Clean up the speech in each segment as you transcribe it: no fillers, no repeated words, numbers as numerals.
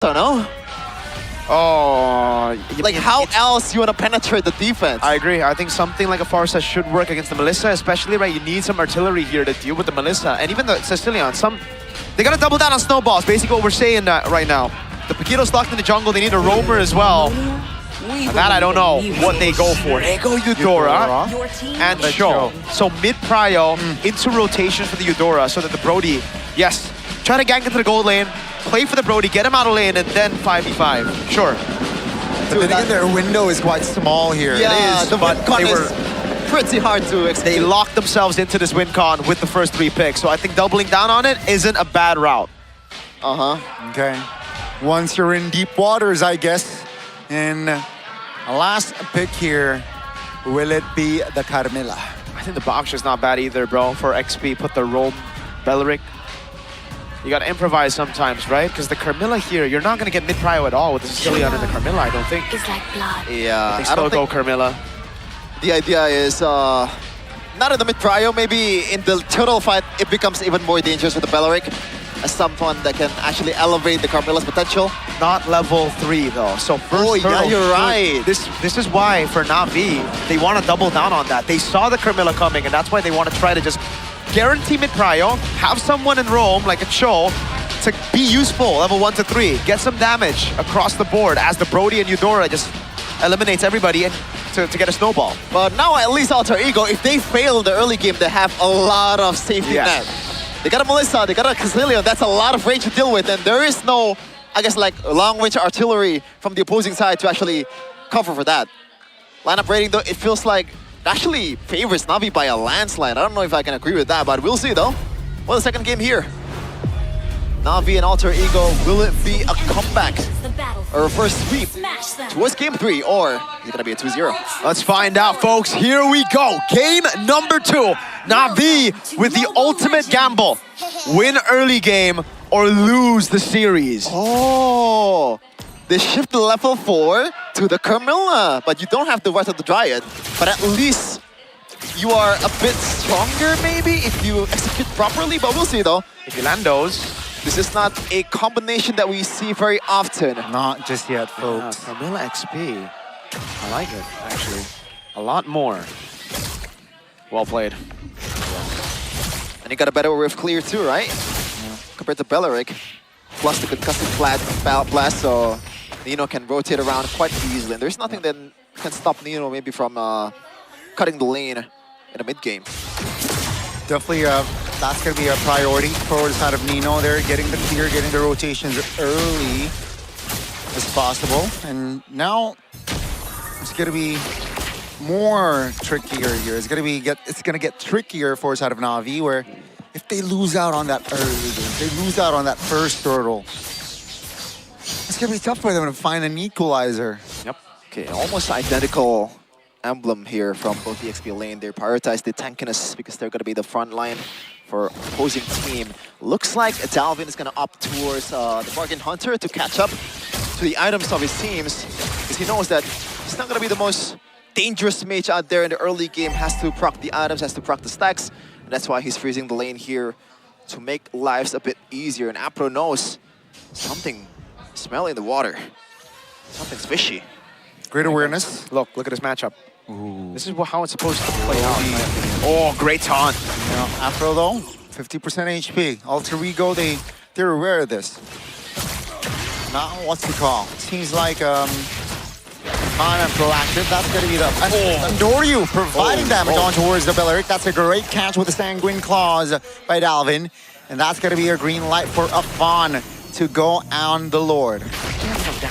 don't know. Oh, Like, how else you want to penetrate the defense? I agree. I think something like a Farsa should work against the Melissa, especially, right? You need some artillery here to deal with the Melissa. And even the Sicilian, they got to double down on snowballs, basically what we're saying right now. The Paquitos locked in the jungle, they need a roamer as well. And that I don't know what they go for. They go Eudora and Show. So mid-prio into rotation for the Eudora so that the Brody, yes, try to gank into the gold lane, play for the Brody, get him out of lane, and then 5v5. Sure. But then again, their window is quite small here. Yeah, It is, the but win-con they is pretty hard to execute. They locked themselves into this win-con with the first 3 picks. So I think doubling down on it isn't a bad route. Okay. Once you're in deep waters, I guess. And last pick here, will it be the Carmilla? I think the box is not bad either, bro. For XP, put the Rome, Beleric. You gotta improvise sometimes, right? Because the Carmilla here, you're not gonna get mid-prio at all with the Sicilian and the Carmilla, I don't think. It's like blood. Yeah, They I still don't go think Carmilla. the idea is not in the mid-prio, maybe in the total fight, it becomes even more dangerous with the Beleric as someone that can actually elevate the Carmilla's potential. Not level 3 though. So first Oh, yeah, hurdle you're should- right. This is why for Na'Vi, they want to double down on that. They saw the Carmilla coming, and that's why they want to try to just guarantee mid-prio, have someone in Rome, like a Cho, to be useful, level 1 to 3, get some damage across the board as the Brody and Eudora just eliminates everybody and to get a snowball. But now at least Alter Ego, if they fail in the early game, they have a lot of safety net. They got a Melissa, they got a Casillion, that's a lot of range to deal with, and there is no, I guess, like long-range artillery from the opposing side to actually cover for that. Lineup rating though, it feels like it actually favors Na'Vi by a landslide. I don't know if I can agree with that, but we'll see though. Well, the second game here. Na'Vi and Alter Ego, will it be a comeback or a first sweep towards game 3, or is it gonna be a 2-0? Let's find out, folks. Here we go. Game number 2. Na'Vi with the ultimate gamble. Win early game or lose the series. Oh, they shift the level 4 to the Carmilla, but you don't have the rest of the Dryad. But at least you are a bit stronger, maybe, if you execute properly, but we'll see though. If you land those. This is not a combination that we see very often. Not just yet, folks. Carmilla XP. I like it, actually. A lot more. Well played. And you got a better Rift Clear too, right? Yeah. Compared to Beleric. Plus the concussive blast, so Nino can rotate around quite easily. And there's nothing that can stop Nino maybe from cutting the lane in the mid game. Definitely, that's going to be a priority for the side of Nino. They're getting the clear, getting the rotations early as possible. And now it's going to be more trickier here. It's going to get trickier for the side of Na'Vi, where if they lose out on that early game, they lose out on that first turtle, it's going to be tough for them to find an equalizer. Yep. Okay, almost identical emblem here from both the XP lane. They prioritize the tankiness because they're going to be the front line for opposing team. Looks like Dalvin is going to opt towards the Bargain Hunter to catch up to the items of his teams, because he knows that he's not going to be the most dangerous mage out there in the early game. Has to proc the items, has to proc the stacks, and that's why he's freezing the lane here to make lives a bit easier. And Apro knows something smelling in the water. Something's fishy. Great awareness. Look at this matchup. Ooh. This is how it's supposed to play out. Oh, great taunt. You know, Afro though, 50% HP. Alter Ego, they're aware of this. Now, what's the call? Seems like calm and proactive. That's going to be the Andoryu providing damage on towards the Beleric. That's a great catch with the Sanguine Claws by Dalvin. And that's going to be a green light for Afan to go on the Lord.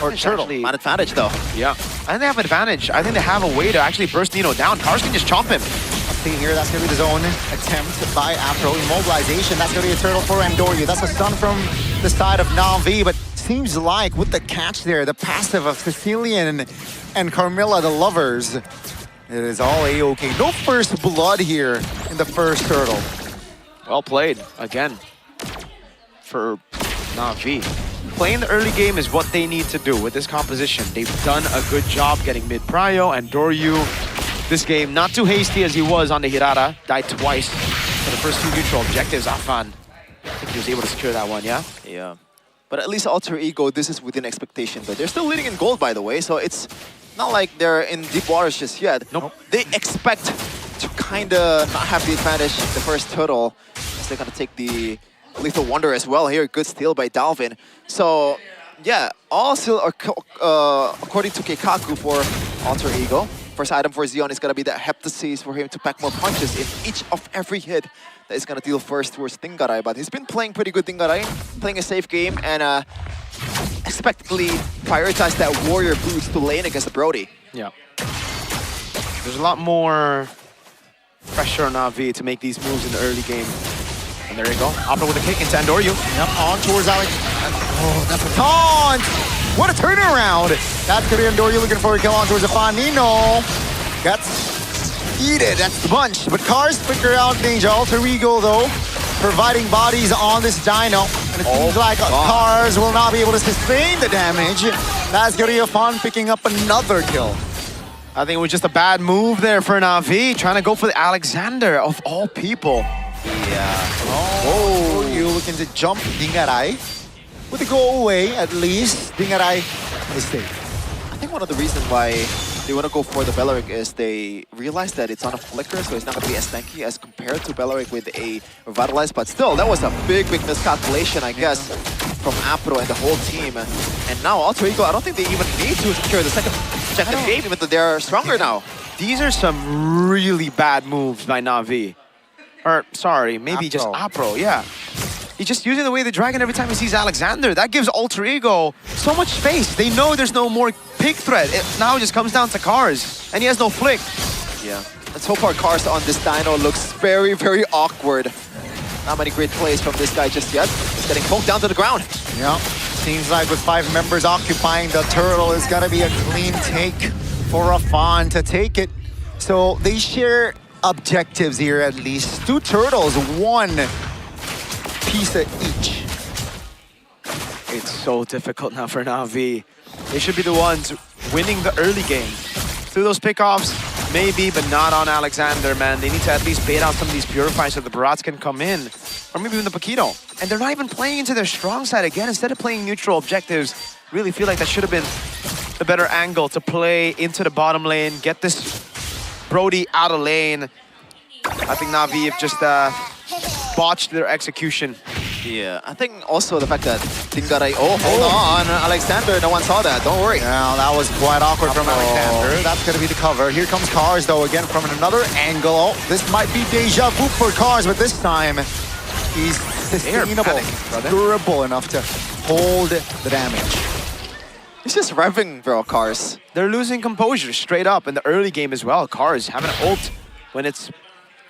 Or Turtle. Not advantage though. Yeah. I think they have advantage. I think they have a way to actually burst Nino down. Cars can just chomp him. See here, that's going to be the zone attempt by Afro. Immobilization, that's going to be a turtle for Andoryu. That's a stun from the side of Na'Vi, but seems like with the catch there, the passive of Sicilian and Carmilla, the lovers, it is all A-okay. No first blood here in the first turtle. Well played, again, for Na'Vi. Playing the early game is what they need to do with this composition. They've done a good job getting mid-prio, and Doryu, this game, not too hasty as he was on the Hirara, died twice for the first 2 neutral objectives. Afan, I think he was able to secure that one, yeah? Yeah. But at least Alter Ego, this is within expectation. But they're still leading in gold, by the way, so it's not like they're in deep waters just yet. Nope. They expect to kind of not have the advantage the first turtle, as they're going to take the Lethal Wonder as well here. Good steal by Dalvin. So, yeah, all still according to Keikaku for Alter Ego. First item for Xeon is going to be that Heptasis for him to pack more punches in each of every hit that is going to deal first towards Tinggaray. But he's been playing pretty good Tinggaray, playing a safe game, and expectedly prioritize that warrior boost to lane against the Brody. Yeah. There's a lot more pressure on Navi to make these moves in the early game. And there you go. Opera with a kick into Andoryu. Yep, on towards Alex. Oh, that's a taunt! What a turnaround! That's gonna be Andoryu looking for a kill on towards Afan. Nino gets heated. That's the bunch. But Cars figure out danger. Alter Ego, though, providing bodies on this Dino. And it seems like Cars will not be able to sustain the damage. That's gonna be Afan picking up another kill. I think it was just a bad move there for Navi, trying to go for the Alexander of all people. Yeah. Oh, you looking to jump Tinggaray. With the go away, at least, Tinggaray is safe. I think one of the reasons why they want to go for the Belleric is they realize that it's on a flicker, so it's not going to be as tanky as compared to Belleric with a Revitalize. But still, that was a big miscalculation, I guess, from Apro and the whole team. And now Alter Ego, I don't think they even need to secure the second objective game, even though they're stronger now. These are some really bad moves by Navi. Or, sorry, maybe just Apro, yeah. He's just using the way the dragon every time he sees Alexander. That gives Alter Ego so much space. They know there's no more pig threat. It now just comes down to Cars, and he has no flick. Yeah, and so far Cars on this Dino looks very, very awkward. Not many great plays from this guy just yet. He's getting poked down to the ground. Yeah, seems like with 5 members occupying the turtle, it's gonna be a clean take for Afan to take it. So they share objectives here at least. 2 turtles, 1 piece of each. It's so difficult now for Navi. They should be the ones winning the early game. Through those pickoffs, maybe, but not on Alexander, man. They need to at least bait out some of these Purifies so the Barats can come in. Or maybe even the Paquito. And they're not even playing into their strong side again. Instead of playing neutral objectives, really feel like that should have been the better angle to play into the bottom lane, get this Brody out of lane. I think Navi have just botched their execution. Yeah, I think also the fact that Tinggaray, hold on, Alexander, no one saw that, don't worry. Now that was quite awkward from Alexander. That's gonna be the cover. Here comes Cars though, again from another angle. Oh, this might be deja vu for Cars, but this time he's sustainable, durable enough to hold the damage. He's just revving, bro, Cars. They're losing composure straight up in the early game as well. Cars having an ult when it's,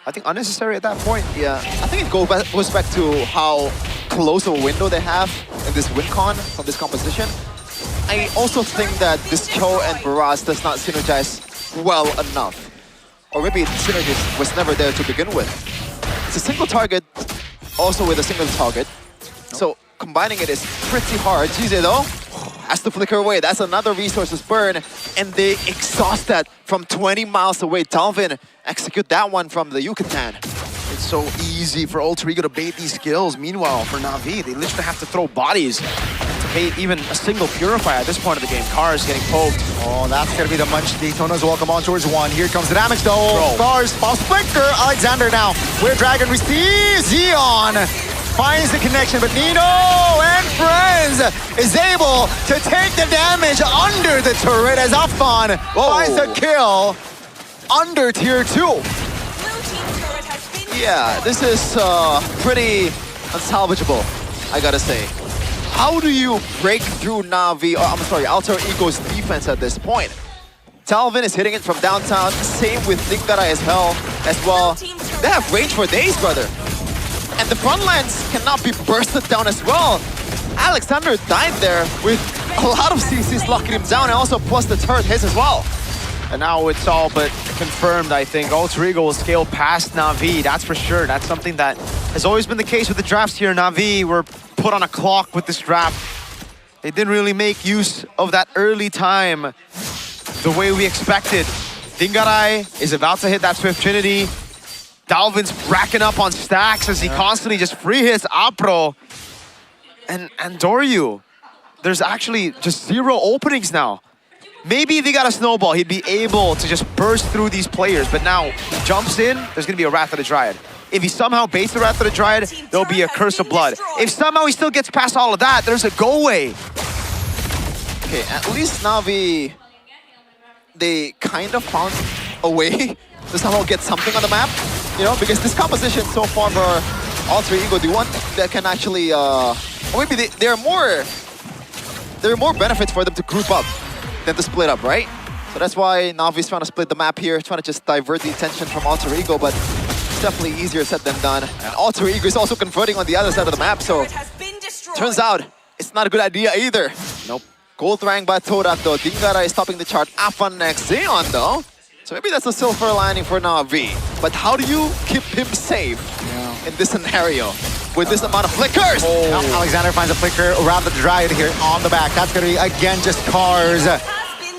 I think, unnecessary at that point. Yeah, I think it goes back to how close of a window they have in this win con from this composition. I also think that this Cho and Barrage does not synergize well enough. Or maybe the synergy was never there to begin with. It's a single target, also with a single target. So combining it is pretty hard. GZ though has to flicker away. That's another resources burn, and they exhaust that from 20 miles away. Dalvin execute that one from the Yucatan. It's so easy for Alter Ego to bait these skills. Meanwhile, for Navi, they literally have to throw bodies to bait even a single Purifier at this point of the game. Cars getting poked. Oh, that's gonna be the Munch. Daytona's welcome on towards 1. Here comes the damage though. Cars, false flicker. Alexander now, where Dragon receives. Xeon finds the connection, but Nino and friends is able to take the damage under the turret as Afan finds a kill under tier 2. Yeah, this is pretty unsalvageable, I gotta say. How do you break through Navi, or I'm sorry, Alter Ego's defense at this point? Dalvin is hitting it from downtown, same with Tinggaray as well. They have range for days, brother. And the front lines cannot be bursted down as well. Alexander died there with a lot of CCs locking him down, and also plus the turret hits as well. And now it's all but confirmed, I think. Alter Ego will scale past Navi, that's for sure. That's something that has always been the case with the drafts here. Navi were put on a clock with this draft. They didn't really make use of that early time the way we expected. Tinggaray is about to hit that Swift Trinity. Dalvin's racking up on stacks as he constantly just free hits Apro. And Doryu, there's actually just 0 openings now. Maybe if he got a snowball, he'd be able to just burst through these players. But now, he jumps in, there's going to be a Wrath of the Dryad. If he somehow baits the Wrath of the Dryad, there'll be a Curse of Blood. If somehow he still gets past all of that, there's a go-away. Okay, at least Navi, they kind of found a way to somehow get something on the map, you know, because this composition so far for Alter Ego, the one that can actually, or maybe there are more benefits for them to group up than to split up, right? So that's why Navi's trying to split the map here, trying to just divert the attention from Alter Ego, but it's definitely easier said than done. And Alter Ego is also converting on the other side of the map, so turns out it's not a good idea either. Nope. Gold rank by Torak though. Dingara is topping the chart. Afan next. Xeon though. So maybe that's a silver lining for Navi. But how do you keep him safe in this scenario with this amount of flickers? Now Alexander finds a flicker around the Dryad here on the back. That's going to be, again, just cars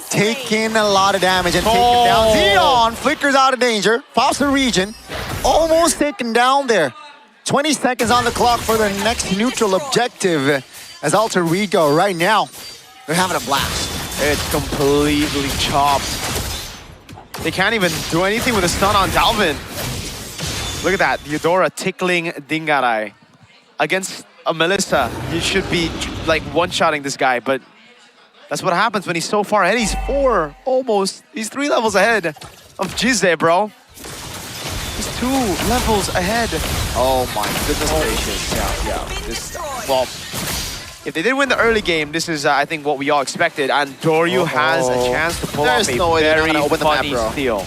taking a lot of damage and taking down. Xeon flickers out of danger. Pops the region. Almost taken down there. 20 seconds on the clock for the next neutral objective as Alter Ego right now. They're having a blast. It's completely chopped. They can't even do anything with a stun on Dalvin. Look at that, Eudora tickling Dingarai. Against a Melissa, you should be like one-shotting this guy, but that's what happens when he's so far ahead. He's 4, almost. He's 3 levels ahead of Jize, bro. He's 2 levels ahead. Oh my goodness gracious. Yeah. Well, if they did win the early game, this is, I think, what we all expected. And Doryu has a chance to pull off a no way they're very gonna open the map, funny bro. steal.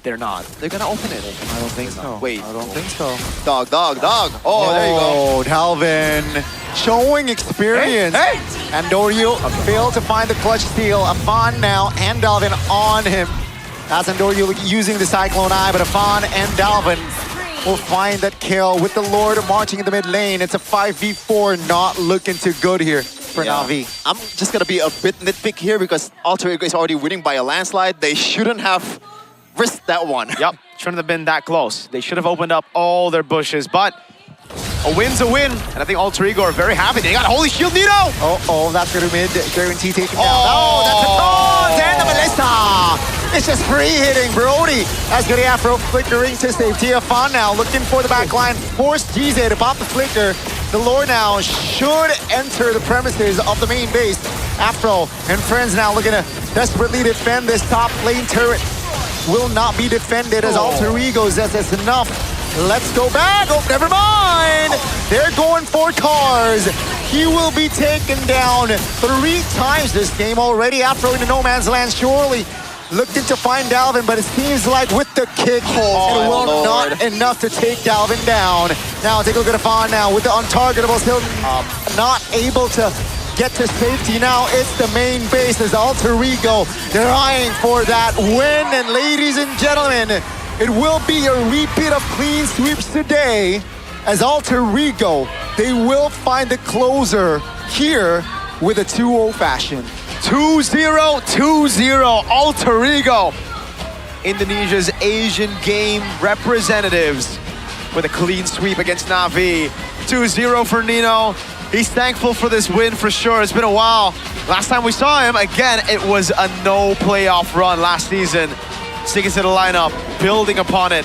They're not. They're gonna open it. I don't think so. Wait. I don't think so. Dog. Oh, there you go. Oh, Dalvin showing experience. Hey! And Doryu failed to find the clutch steal. Afan now and Dalvin on him. That's Doryu using the Cyclone Eye, but Afan and Dalvin will find that kill with the Lord marching in the mid lane. It's a 5v4, not looking too good here for Navi. I'm just gonna be a bit nitpick here because Alter Ego is already winning by a landslide. They shouldn't have risked that one. Yep, shouldn't have been that close. They should have opened up all their bushes, but a win's a win. And I think Alter Ego are very happy. They got a Holy Shield Nito! Oh, that's gonna mid guarantee taken down. Oh, that's a taunt! And the Melissa! It's just free hitting Brody. That's good Afro flickering to safety. Afan now looking for the back line. Force Jize to pop the flicker. The Lord now should enter the premises of the main base. Afro and friends now looking to desperately defend this top lane turret. Will not be defended as Alter Ego says it's enough. Let's go back. Oh, never mind. They're going for cars. He will be taken down 3 times this game already. Afro into no man's land, surely. Looking to find Dalvin, but it seems like with the kick, it will not enough to take Dalvin down. Now take a look at Afan now with the untargetable, still not able to get to safety. Now it's the main base as Alter Ego. They're eyeing for that win, and ladies and gentlemen, it will be a repeat of clean sweeps today as Alter Ego, they will find the closer here with a 2-0 fashion. 2-0, 2-0, Alter Ego. Indonesia's Asian game representatives with a clean sweep against Navi. 2-0 for Nino. He's thankful for this win for sure. It's been a while. Last time we saw him, again, it was a no playoff run last season. Sticking to the lineup, building upon it.